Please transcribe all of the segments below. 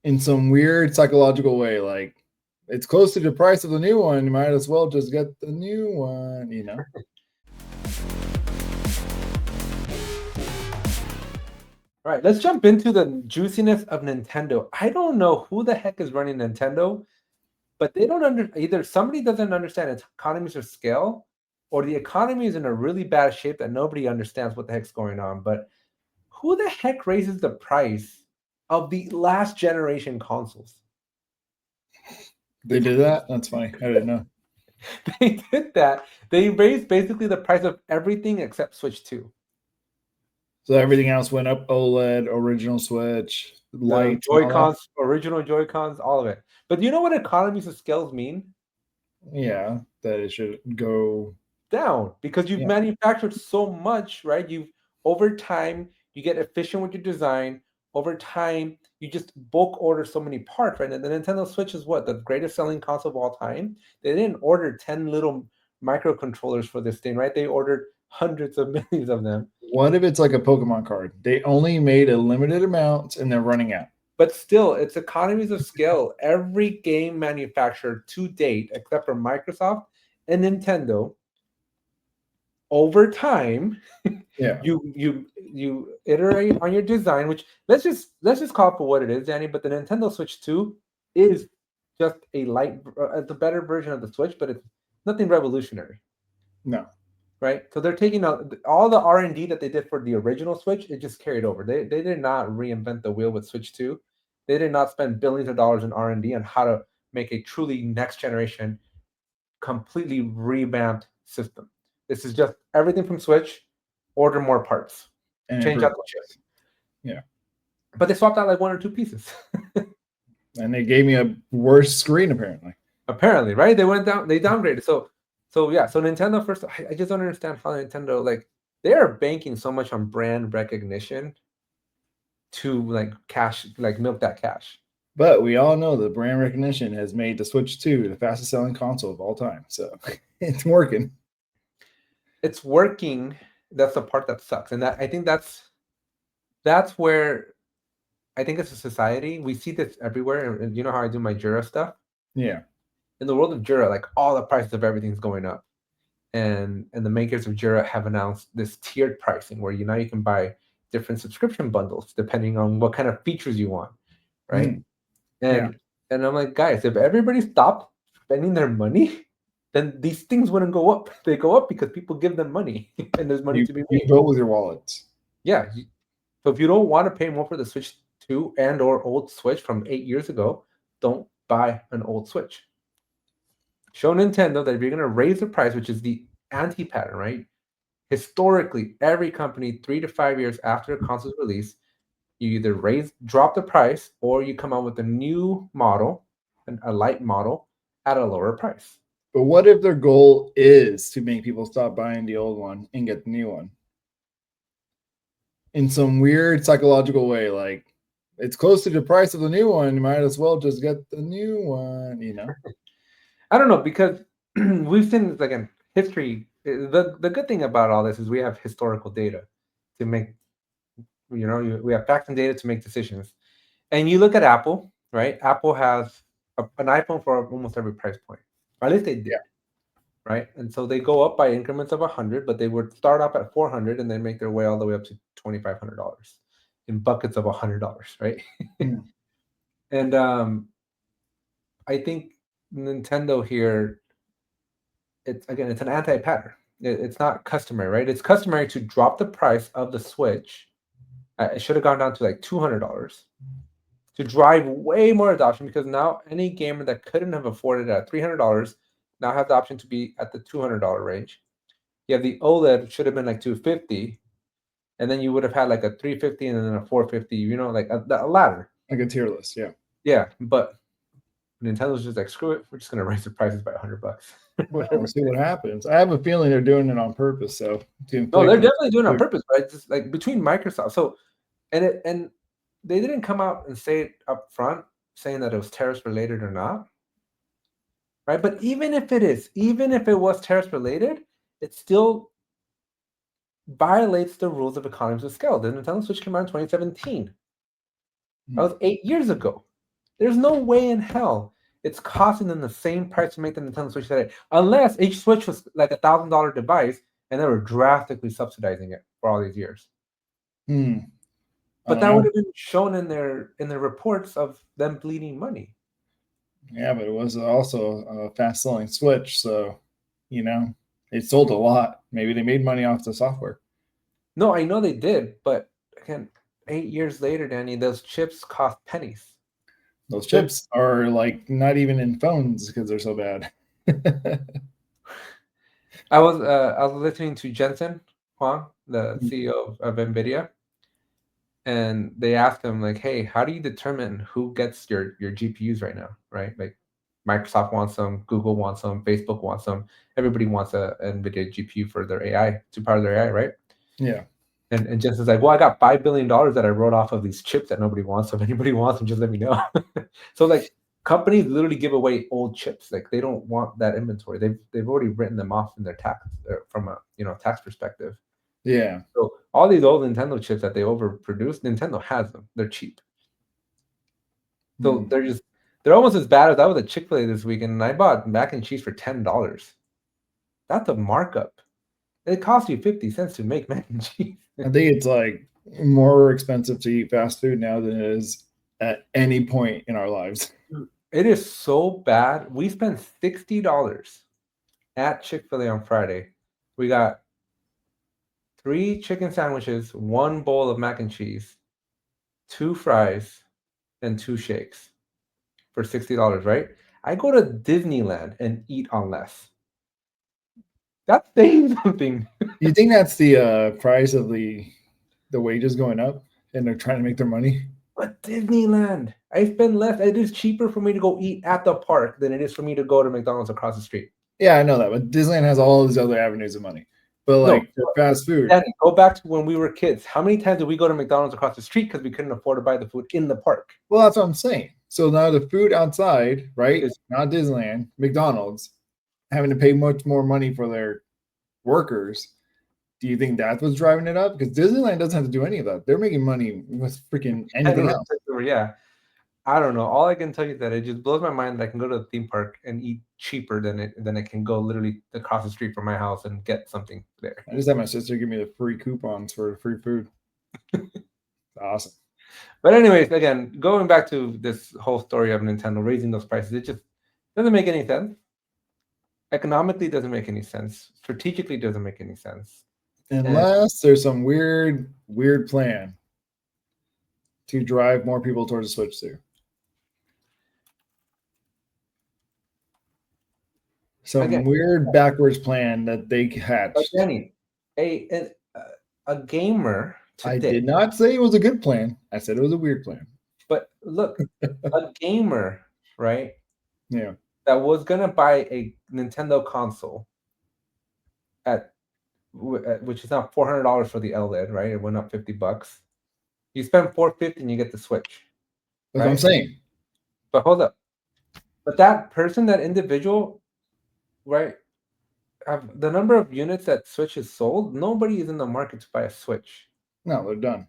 in some weird psychological way. Like, it's close to the price of the new one. You might as well just get the new one, you know? All right, let's jump into the juiciness of Nintendo. I don't know who the heck is running Nintendo, but they don't either somebody doesn't understand its economies of scale, or the economy is in a really bad shape that nobody understands what the heck's going on. But who the heck raises the price of the last generation consoles? They did that? That's funny. I didn't know. They did that. They raised basically the price of everything except Switch 2. So everything else went up: OLED, original Switch, The Lite, and all that. Joy-Cons, original Joy-Cons, all of it. But do you know what economies of scales mean? Yeah, that it should go. Down, because you've Yeah. manufactured so much, right? You've over time you get efficient with your design. Over time, you just bulk order so many parts, right? And the Nintendo Switch is what, the greatest selling console of all time. They didn't order 10 little microcontrollers for this thing, right? They ordered hundreds of millions of them. What if it's like a Pokemon card? They only made a limited amount and they're running out. But still, it's economies of scale. Every game manufacturer to date, except for Microsoft and Nintendo, over time, Yeah. you iterate on your design, which let's just call it for what it is, Danny. But the Nintendo Switch 2 is just a light, it's a better version of the Switch, but it's nothing revolutionary, No. right? So they're taking out all the R&D that they did for the original Switch. It just carried over. They did not reinvent the wheel with Switch 2. They did not spend billions of dollars in R&D on how to make a truly next generation, completely revamped system. This is just everything from Switch, order more parts, And change improve out the chip. graphics. Yeah. But they swapped out like one or two pieces. And they gave me a worse screen apparently. Apparently, right? They went down, they downgraded. So yeah, so Nintendo first, I just don't understand how Nintendo, like, they are banking so much on brand recognition to like cash, like milk that cash. But we all know that brand recognition has made the Switch 2 the fastest selling console of all time. So it's working. It's working. That's the part that sucks. And that I think that's where I think as a society, we see this everywhere. And you know how I do my Jura stuff? Yeah. In the world of Jura, like all the prices of everything's going up. And the makers of Jira have announced this tiered pricing where you can buy different subscription bundles depending on what kind of features you want, right? Mm. Yeah. And I'm like, guys, if everybody stopped spending their money, then these things wouldn't go up. They go up because people give them money and there's money to be You made. vote with your wallets. Yeah. So if you don't want to pay more for the Switch 2 and or old Switch from 8 years ago, don't buy an old Switch. Show Nintendo that if you're going to raise the price, which is the anti-pattern, right? Historically, every company 3 to 5 years after a console's release, you either drop the price, or you come out with a new model, a light model, at a lower price. But what if their goal is to make people stop buying the old one and get the new one? In some weird psychological way, like, it's close to the price of the new one. You might as well just get the new one, you know? I don't know, because we've seen, again, history. The good thing about all this is we have historical data to make, we have facts and data to make decisions. And you look at Apple, right? Apple has an iPhone for almost every price point, or at least they did, Yeah. right? And so they go up by increments of 100, but they would start off at 400 and then make their way all the way up to $2,500 in buckets of $100, right? Mm. And I think Nintendo here, it's an anti-pattern. It's not customary, right? It's customary to drop the price of the Switch. It should have gone down to like $200 to drive way more adoption, because now any gamer that couldn't have afforded it at $300 now has the option to be at the $200 range. You have the OLED, should have been like 250, and then you would have had like a 350 and then a 450, like a ladder. Like a tier list. Yeah. Yeah, but Nintendo's just like, screw it, we're just gonna raise the prices by $100. We'll see what happens. I have a feeling they're doing it on purpose. So No, they're definitely doing it on purpose, right? Just like between Microsoft. So, and they didn't come out and say it up front, saying that it was terrorist related or not, right? But even if it was terrorist related, it still violates the rules of economies of scale. The Nintendo Switch came out in 2017. That was 8 years ago. There's no way in hell it's costing them the same price to make the Nintendo Switch today, unless each Switch was like $1,000 device and they were drastically subsidizing it for all these years. I But don't that would know. have been shown in their reports of them bleeding money. Yeah, but it was also a fast selling Switch, so it sold a lot. Maybe they made money off the software. No, I know they did, but again, 8 years later, Danny, those chips cost pennies. Those chips are like not even in phones because they're so bad. I was listening to Jensen Huang, the CEO of NVIDIA, and they asked him like, "Hey, how do you determine who gets your GPUs right now? Right? Like, Microsoft wants them, Google wants them, Facebook wants them. Everybody wants a NVIDIA GPU for their AI to power their AI, right?" Yeah. And Jensen's like, "Well, I got $5 billion that I wrote off of these chips that nobody wants. So if anybody wants them, just let me know." So like, companies literally give away old chips. Like, they don't want that inventory. They've already written them off in their tax from a tax perspective. Yeah. So all these old Nintendo chips that they overproduce, Nintendo has them. They're cheap. So they're almost as bad as I was at Chick-fil-A this weekend, and I bought mac and cheese for $10. That's a markup. It costs you 50 cents to make mac and cheese. I think it's like more expensive to eat fast food now than it is at any point in our lives. It is so bad. We spent $60 at Chick-fil-A on Friday. We got 3 chicken sandwiches, 1 bowl of mac and cheese, 2 fries, and 2 shakes for $60, right? I go to Disneyland and eat on less. That's saying something. You think that's the price of the wages going up and they're trying to make their money? But Disneyland, I spend less. It is cheaper for me to go eat at the park than it is for me to go to McDonald's across the street. Yeah, I know that, but Disneyland has all these other avenues of money. But No, like for fast food, Danny, go back to when we were kids. How many times did we go to McDonald's across the street because we couldn't afford to buy the food in the park? well, that's what I'm saying. So now the food outside, right? Is Not Disneyland, McDonald's, having to pay much more money for their workers. Do you think that's what's driving it up? Because Disneyland doesn't have to do any of that. They're making money with freaking anything else. Yeah. I don't know. All I can tell you is that it just blows my mind that I can go to a theme park and eat cheaper than it can go literally across the street from my house and get something there. I just had my sister give me the free coupons for free food. Awesome. But anyways, again, going back to this whole story of Nintendo raising those prices, it just doesn't make any sense. Economically, doesn't make any sense. Strategically, doesn't make any sense. Unless there's some weird plan to drive more people towards the Switch too. Some weird backwards plan that they hatched. Danny, a gamer today, I did not say it was a good plan. I said it was a weird plan. But look, a gamer, right? Yeah. That was gonna buy a Nintendo console at which is now $400 for the LED, right? It went up $50. You spend $450 and you get the Switch. That's what I'm saying. But hold up. But that person, that individual, right? The number of units that Switch is sold, nobody is in the market to buy a Switch. No, they're done.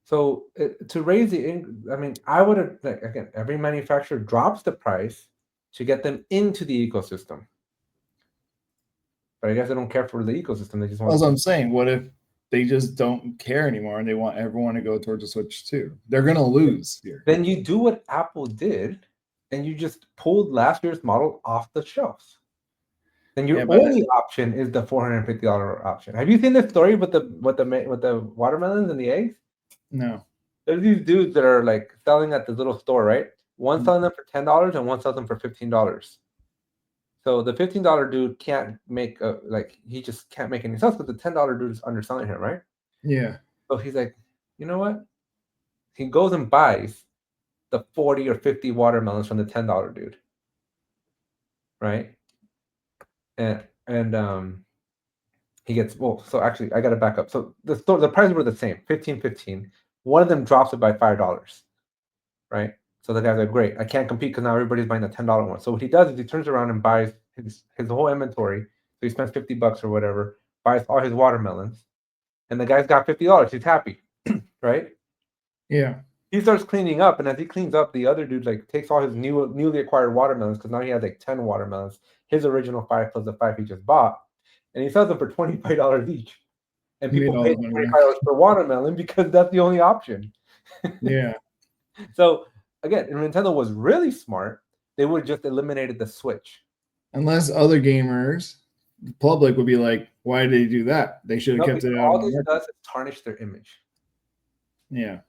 So to raise I mean, I would have, like, again, every manufacturer drops the price to get them into the ecosystem. But I guess they don't care for the ecosystem. They just want. That's what I'm saying. What if they just don't care anymore and they want everyone to go towards the Switch too? They're gonna lose here. Then you do what Apple did, and you just pulled last year's model off the shelves. Then your only option is the $450 option. Have you seen the story with the watermelons and the eggs? No. There's these dudes that are like selling at this little store, right? One selling them for $10 and one sells them for $15. So the $15 dude can't make he just can't make any sales because the $10 dude is underselling him, right? Yeah. So he's like, you know what? He goes and buys the 40 or 50 watermelons from the $10 dude, right? And he gets, well, so actually I gotta back up. So the prices were the same, 15. One of them drops it by $5, right? So the guy's like, great, I can't compete because now everybody's buying the $10 one. So what he does is he turns around and buys his whole inventory. So he spends $50 or whatever, buys all his watermelons, and the guy's got $50. He's happy, right? Yeah. he starts cleaning up, and as he cleans up, the other dude like takes all his newly acquired watermelons because now he has like 10 watermelons, his original 5 plus the 5 he just bought, and he sells them for $25 each. And He made people all pay his money back. $25 per watermelon because that's the only option. Yeah. So again, if Nintendo was really smart, they would have just eliminated the Switch. Unless other gamers, the public would be like, why did they do that? They should have No, kept it out all on the this market. does is tarnish their image. Yeah.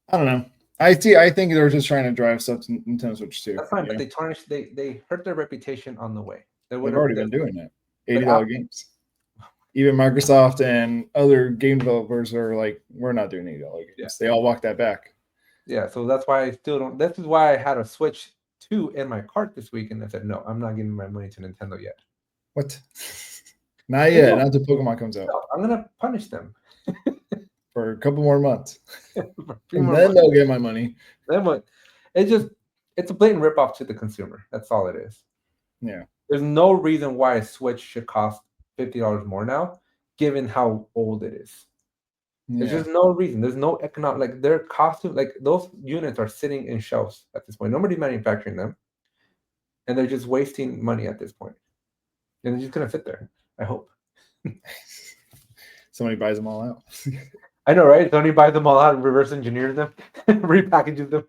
I don't know. I think they're just trying to drive stuff to Nintendo Switch too. That's fine, you but know? they tarnish. They hurt their reputation on the way. They've already been doing that. $80 Apple- games. Even Microsoft and other game developers are like, we're not doing $80 games. Yeah. They all walk that back. Yeah, so that's why I still don't. This is why I had a Switch 2 in my cart this week, and I said, no, I'm not giving my money to Nintendo yet. What? Not yet. Not until Pokemon comes out. No, I'm gonna punish them For a couple more months. and And then they'll get my money. Then what? It's a blatant ripoff to the consumer. That's all it is. Yeah. There's no reason why a Switch should cost $50 more now, given how old it is. There's just no reason. There's no economic, like their costume, like those units are sitting in shelves at this point. Nobody's manufacturing them, and they're just wasting money at this point. And they're just gonna sit there. I hope somebody buys them all out. I know, right? Somebody buys them all out and reverse engineers them, repackages them.